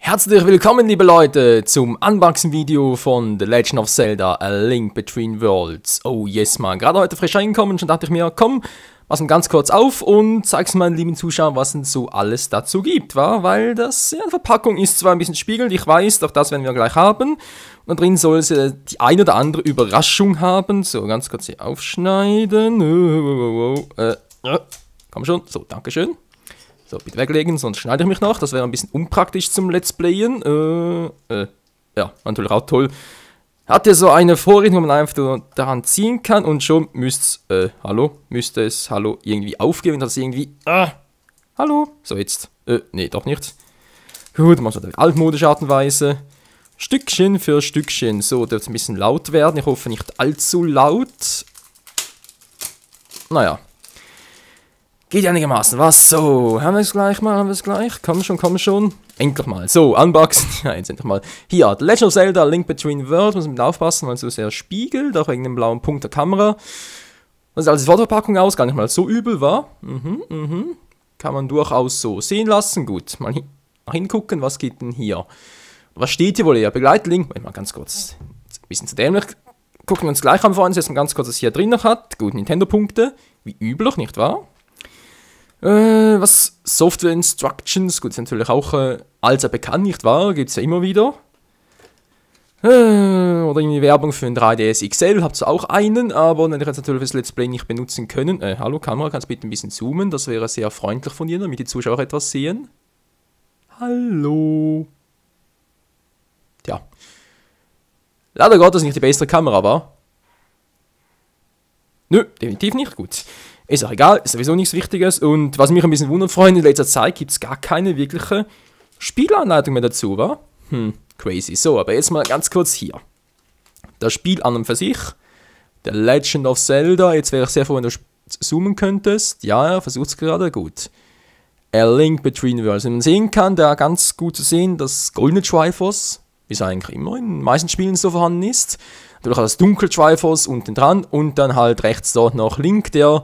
Herzlich willkommen, liebe Leute, zum Unboxing-Video von The Legend of Zelda: A Link Between Worlds. Oh yes, man, gerade heute frisch reingekommen, schon dachte ich mir, komm, pass mal ganz kurz auf und zeig's meinen lieben Zuschauern, was es so alles dazu gibt, wa? Weil das, ja, die Verpackung ist zwar ein bisschen spiegelnd, ich weiß, doch das werden wir gleich haben. Und da drin soll es die ein oder andere Überraschung haben. So, ganz kurz hier aufschneiden. Komm schon, so, dankeschön. So, bitte weglegen, sonst schneide ich mich noch. Das wäre ein bisschen unpraktisch zum Let's Playen. Ja, natürlich auch toll. Hat ja so eine Vorrichtung, wo man einfach daran ziehen kann und schon müsste es irgendwie aufgehen, wenn das irgendwie, hallo, so jetzt, nee, doch nicht. Gut, man sollte altmodische Art und Weise, Stückchen für Stückchen, so, dürfte es ein bisschen laut werden, ich hoffe nicht allzu laut. Naja. Geht einigermaßen, was? So, haben wir es gleich mal, komm schon. Endlich mal. So, Unboxing, ja, jetzt endlich mal. Hier, The Legend of Zelda: Link Between Worlds, muss man aufpassen, weil es so sehr spiegelt, auch wegen dem blauen Punkt der Kamera. Das sieht als Fotoverpackung aus, gar nicht mal so übel, war. Kann man durchaus so sehen lassen. Gut, mal hingucken, was geht denn hier? Was steht hier wohl eher? Begleitlink, mal ganz kurz, ein bisschen zu dämlich. Gucken wir uns gleich an vorhin, jetzt mal ganz kurz, was hier drin noch hat. Gut, Nintendo-Punkte, wie üblich, nicht wahr? Was? Software Instructions, gut, ist natürlich auch allseits bekannt, nicht wahr? Gibt es ja immer wieder. Oder irgendwie Werbung für ein 3DS XL, habt ihr auch einen, aber den ich jetzt natürlich fürs Let's Play nicht benutzen können. Hallo Kamera, kannst du bitte ein bisschen zoomen? Das wäre sehr freundlich von dir, damit die Zuschauer etwas sehen. Hallo. Tja. Leider Gottes nicht die bessere Kamera, war? Nö, definitiv nicht, gut. Ist auch egal, ist sowieso nichts Wichtiges. Und was mich ein bisschen wundert, Freunde, in letzter Zeit gibt es gar keine wirkliche Spielanleitung mehr dazu, wa? Crazy. So, aber jetzt mal ganz kurz hier. Das Spiel an und für sich. The Legend of Zelda. Jetzt wäre ich sehr froh, wenn du zoomen könntest. Ja, versucht's gerade. Gut. A Link Between Worlds. Wie man sehen kann, da ganz gut zu sehen, das goldene Triforce, wie es eigentlich immer in den meisten Spielen so vorhanden ist. Natürlich auch das dunkle Triforce unten dran und dann halt rechts dort noch Link, der,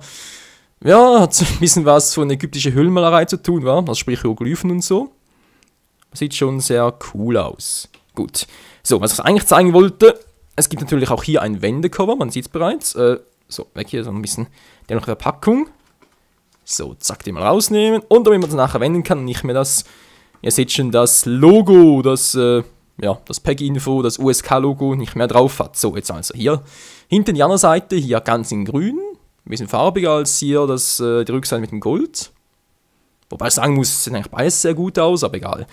ja, hat ein bisschen was von ägyptischer Höhlenmalerei zu tun, wa? Also sprich Hieroglyphen und so. Sieht schon sehr cool aus. Gut. So, was ich eigentlich zeigen wollte, es gibt natürlich auch hier ein Wendecover, man sieht es bereits. So, weg hier, so ein bisschen der Verpackung. So, zack, den mal rausnehmen. Und damit man das nachher wenden kann und nicht mehr das, ihr seht schon, das Logo, das PEGI-Info, das USK-Logo nicht mehr drauf hat. So, jetzt also hier hinten die andere Seite, hier ganz in grün, ein bisschen farbiger als hier die Rückseite mit dem Gold. Wobei ich sagen muss, sieht eigentlich beides sehr gut aus, aber egal.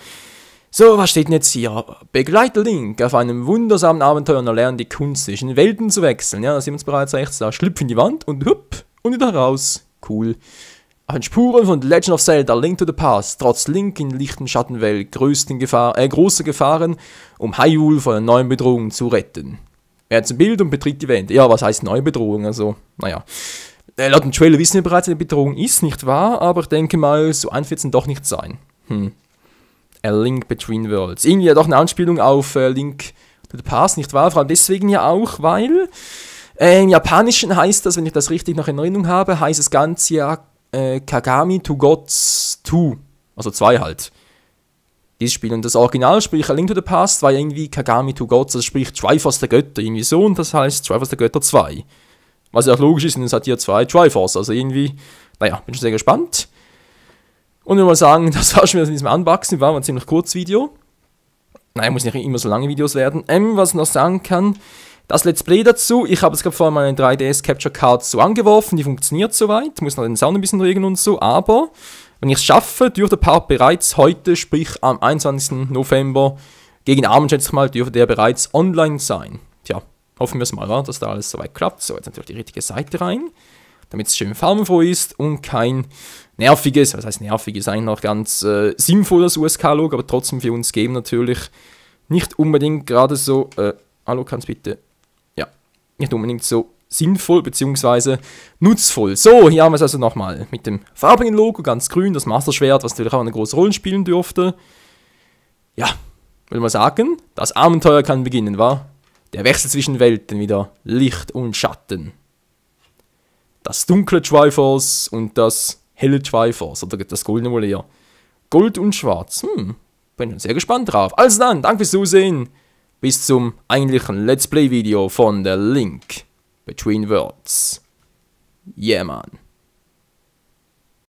So, was steht denn jetzt hier? Begleite Link auf einem wundersamen Abenteuer und erlerne die Kunst zwischen Welten zu wechseln. Ja, da sehen wir uns bereits rechts, da schlüpf in die Wand und hupp, und wieder raus. Cool. Auf den Spuren von The Legend of Zelda: Link to the Past, trotz Link in lichten Schattenwelt große Gefahren, um Hyrule vor einer neuen Bedrohung zu retten. Er hat ein Bild und betritt die Welt. Ja, was heißt neue Bedrohung? Also, naja. Laut dem Trailer wissen wir bereits, eine Bedrohung ist, nicht wahr? Aber ich denke mal, so einfach wird es doch nicht sein. A Link Between Worlds. Irgendwie ja doch eine Anspielung auf Link to the Past, nicht wahr? Vor allem deswegen ja auch, weil im Japanischen heißt das, wenn ich das richtig noch in Erinnerung habe, heißt es ganz ja Kagami to Gods 2, also 2 halt. Dieses Spiel und das Original, sprich A Link to the Past, war irgendwie Kagami to Gods, also sprich Triforce der Götter, irgendwie so, und das heißt Triforce der Götter 2. Was ja auch logisch ist, denn es hat hier 2 Triforce, also irgendwie, naja, bin schon sehr gespannt. Und ich will mal sagen, das war schon wieder in diesem Unboxing, war ein ziemlich kurzes Video. Nein, muss nicht immer so lange Videos werden. Was ich noch sagen kann, das Let's Play dazu, ich habe jetzt gerade vorhin meine 3DS Capture Card so angeworfen, die funktioniert soweit, muss noch den Sound ein bisschen regeln und so, aber wenn ich es schaffe, dürfte der Part bereits heute, sprich am 21. November, gegen Abend schätze ich mal, dürfte der bereits online sein. Tja, hoffen wir es mal, dass da alles soweit klappt. So, jetzt natürlich die richtige Seite rein, damit es schön farbenfroh ist und kein nerviges, was heißt nerviges, eigentlich noch ganz sinnvolles USK-Logo, aber trotzdem für uns geben natürlich nicht unbedingt gerade so, hallo, kannst bitte, nicht unbedingt so sinnvoll bzw. nutzvoll. So, hier haben wir es also nochmal mit dem farbigen Logo, ganz grün, das Master Schwert, was natürlich auch eine große Rolle spielen dürfte. Ja, will mal sagen, das Abenteuer kann beginnen, wa? Der Wechsel zwischen Welten, wieder Licht und Schatten. Das dunkle Triforce und das helle Triforce, oder das goldene wohl eher. Gold und Schwarz, Bin schon sehr gespannt drauf. Also dann, danke fürs Zusehen. Bis zum eigentlichen Let's Play Video von der Link Between Worlds. Yeah, man.